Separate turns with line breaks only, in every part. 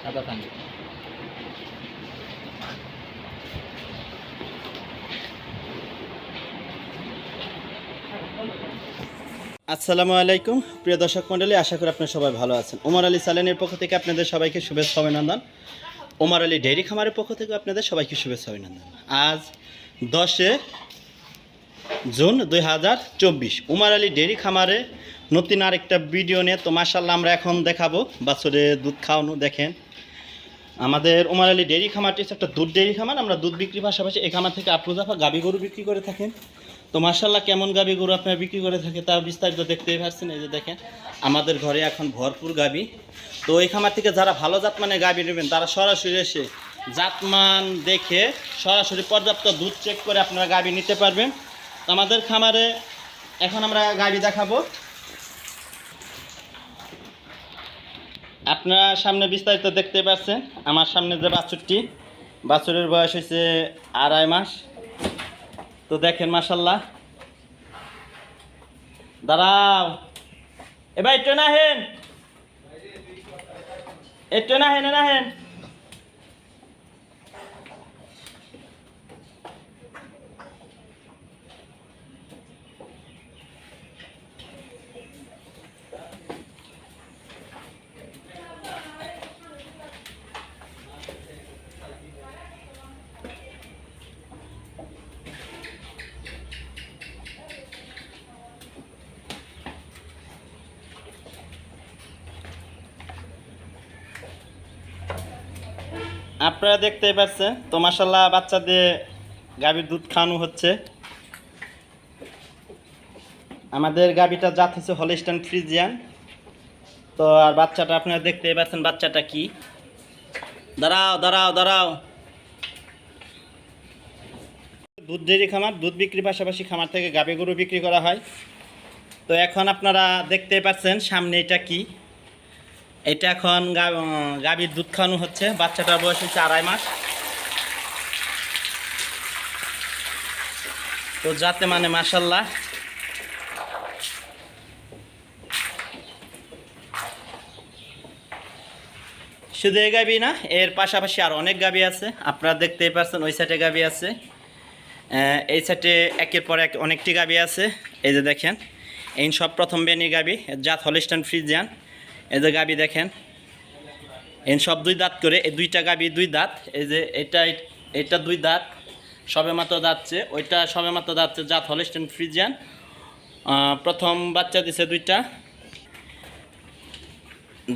সাদা থান।
আসসালামু আলাইকুম প্রিয় দর্শক মণ্ডলী, আশা করি আপনারা সবাই ভালো আছেন। ওমর আলী স্যালানের পক্ষ থেকে আপনাদের সবাইকে শুভেচ্ছা অভিনন্দন। ওমর আলী ডেইরি খামারের পক্ষ থেকে আপনাদের সবাইকে শুভেচ্ছা অভিনন্দন। আজ 10 জুন 2024 ওমর আলী ডেইরি খামারে নতুন আরেকটা ভিডিও নিয়ে তো মাশাআল্লাহ আমরা এখন দেখাবো বাছুরে দুধ খাওয়ানো। দেখেন আমাদের ওমর আলী ডেইরি খামারটি হচ্ছে একটা দুধ ডেইরি খামার। আমরা দুধ বিক্রির পাশাপাশি এই খামার থেকে আফরোজাফা গাভী গরু বিক্রি করে থাকেন। তো মাশাআল্লাহ কেমন গাভী গরু আপনারা বিক্রি করে থাকে তা বিস্তারিত দেখতেই পাচ্ছেন। এই যে দেখেন আমাদের ঘরে এখন ভরপুর গাভী। তো এই খামার থেকে যারা ভালো জাতমানের গাভী নেবেন তারা সরাসরি এসে জাতমান দেখে সরাসরি পর্যাপ্ত দুধ চেক করে আপনারা গাভী নিতে পারবেন। তো আমাদের খামারে এখন আমরা গাভী দেখাবো। আপনারা সামনে বিস্তারিত দেখতে পাচ্ছেন। আমার সামনে যে বাছুরের বয়স হয়েছে 2.5 মাস। তো দেখেন মাশাআল্লাহ, দাঁড়াও এবার একটু না হেন, একটু না হেন না হেন। আপনারা দেখতেই পাচ্ছেন তো মাশাআল্লাহ বাচ্চা দিয়ে গাভীর দুধ খাওয়ানো হচ্ছে। আমাদের গাভীটা জাত হচ্ছে হলিস্টাইন ফ্রিজিয়ান। তো আর বাচ্চাটা আপনারা দেখতেই পাচ্ছেন বাচ্চাটা কি। দাঁড়াও দাঁড়াও দাঁড়াও। দুধ ডেইরি খামার, দুধ বিক্রির পাশাপাশি খামার থেকে গাভী গরু বিক্রি করা হয়। তো এখন আপনারা দেখতেই পাচ্ছেন সামনে এটা কি, এটা এখন গাভীর দুধ খাওয়ানো হচ্ছে। বাচ্চাটার বয়স হচ্ছে 2.5 মাস। তো যাতে মানে মাশাআল্লাহ শুধু এই গাভী না, এর পাশাপাশি আর অনেক গাভী আছে। আপনারা দেখতেই পাচ্ছেন ওই সাইডে গাভী আছে, এই সাইডে একের পর এক অনেকটি গাভী আছে। এই যে দেখেন এই সব প্রথম বেনির গাভী, জাত হলিস্টাইন ফ্রিজিয়ান। এই যে গাভী দেখেন এই সব 2 দাঁত করে, এই দুইটা গাভী 2 দাঁত। এই যে এটা 2 দাঁত সবে মাত্র যাচ্ছে, ওইটা সবে মাত্র যাচ্ছে, জাত হলিস্টাইন ফ্রিজিয়ান। প্রথম বাচ্চা দিছে 2টা।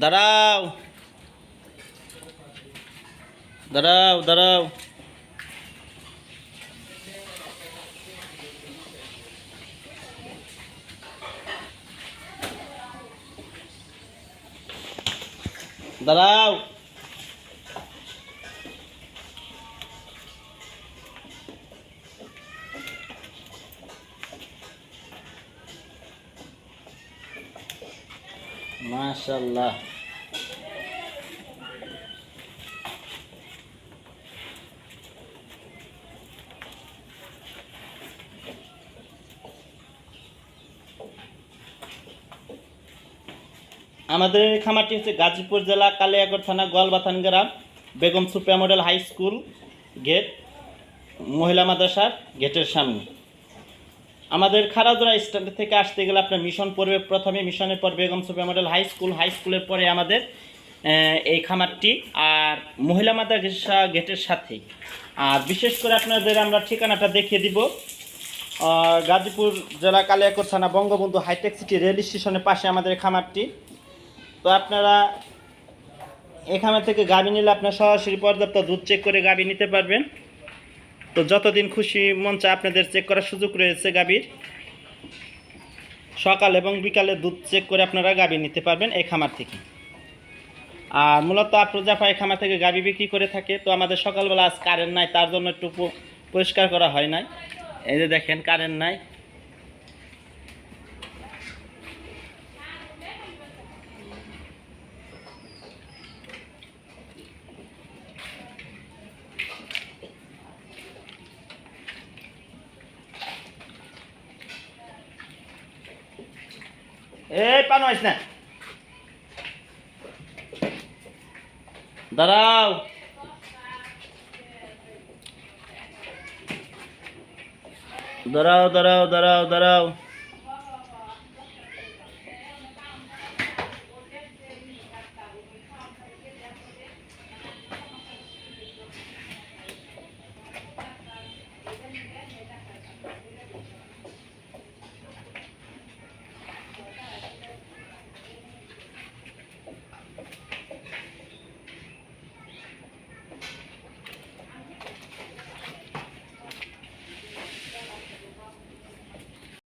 দাঁড়াও দাঁড়াও দাঁড়াও। দাঁড়াও। মাশাআল্লাহ আমাদের এই খামারটি হচ্ছে গাজীপুর জেলা কালিয়াকৈর থানা গোয়ালবাথান গ্রাম, Begum Supia model high school gate, মহিলা মাদ্রাসার গেটের সামনে। আমাদের খারাজোড়া স্ট্যান্ড থেকে আসতে গেলে আপনার মিশন পড়বে প্রথমে, মিশনের পর Begum Supia model high school, high স্কুলের পরে আমাদের এই খামারটি। আর মহিলা মাদ্রাসা গেটের সাথেই। আর বিশেষ করে আপনাদের আমরা ঠিকানাটা দেখিয়ে দিব, গাজীপুর জেলা কালিয়াকৈর থানা বঙ্গবন্ধু হাইটেক সিটি রেল স্টেশনের পাশে আমাদের খামারটি। তো আপনারা এখানে থেকে গাভী নিলে আপনার সরাসরি পর্যাপ্ত দুধ চেক করে গাভী নিতে পারবেন। তো যতদিন খুশি মন চায় আপনাদের চেক করার সুযোগ রয়েছে গাভীর। সকাল এবং বিকালে দুধ চেক করে আপনারা গাভী নিতে পারবেন এই খামার থেকে। আর মূলত আফরোজাফা এই খামার থেকে গাভী বিক্রি করে থাকে। তো আমাদের সকালবেলা আজ কারেন্ট নাই, তার জন্য একটু পরিষ্কার করা হয় নাই। এই যে দেখেন কারেন্ট নাই। এই পানো আইস না, দাঁড়াও, দাঁড়াও, দাঁড়াও, দাঁড়াও, দাঁড়াও।